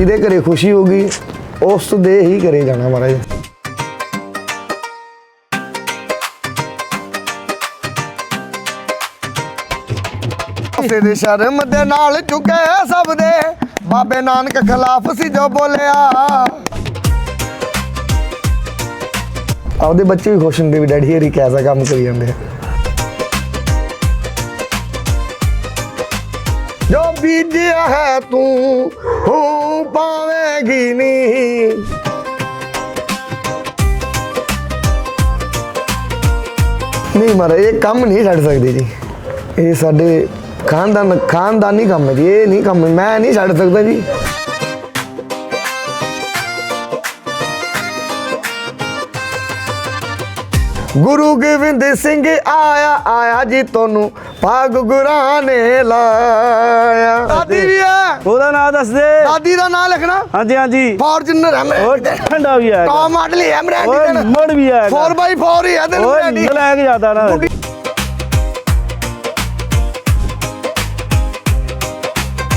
ਜਿਹਦੇ ਘਰੇ ਖੁਸ਼ੀ ਹੋਗੀ ਉਸ ਦੇ ਹੀ ਘਰੇ ਜਾਣਾ ਮਹਾਰਾਜ। ਕਿਸੇ ਦੇ ਸ਼ਰਮ ਦੇ ਨਾਲ ਝੁਕੇ ਸਭ ਦੇ, ਬਾਬੇ ਨਾਨਕ ਖਿਲਾਫ ਸੀ ਜੋ ਬੋਲਿਆ। ਆਪਦੇ ਬੱਚੇ ਵੀ ਖੁਸ਼ ਹੁੰਦੇ ਵੀ ਡੈਡੀ ਹਰੀ ਕੈਸਾ ਕੰਮ ਕਰੀ ਜਾਂਦੇ ਆ। ਜੋ ਬੀਜਿਆ ਹੈ ਤੂੰ ਪਾਵੇਂਗੀ ਨਹੀਂ। ਨਹੀਂ ਮਹਾਰਾਜ ਇਹ ਕੰਮ ਨਹੀਂ ਛੱਡ ਸਕਦੇ ਜੀ, ਇਹ ਸਾਡੇ ਖਾਨਦਾਨੀ ਕੰਮ ਹੈ ਜੀ, ਇਹ ਨਹੀਂ ਕੰਮ ਮੈਂ ਨਹੀਂ ਛੱਡ ਸਕਦਾ ਜੀ। ਗੁਰੂ ਗੋਬਿੰਦ ਸਿੰਘ ਆਇਆ ਜੀ ਤੁਹਾਨੂੰ ਪੱਗ ਗੁਰਾਂ ਨੇ ਲਾਇਆ। ਦਾਦੀ ਵੀ ਹੈ, ਉਹਦਾ ਨਾਮ ਦੱਸ ਦੇ। ਦਾਦੀ ਦਾ ਨਾਮ ਲਿਖਣਾ। ਹਾਂਜੀ ਹਾਂਜੀ ਫਾਰਚੂਨਰ ਹੈ, ਉਹ ਠੰਡਾ ਵੀ ਹੈ, ਟੌਪ ਮਾਡਲ ਹੈ, ਮੋੜ ਵੀ ਹੈ, 4x4 ਹੀ ਹੈ। ਉਹ ਲੈ ਕੇ ਜਾਂਦਾ ਨਾ।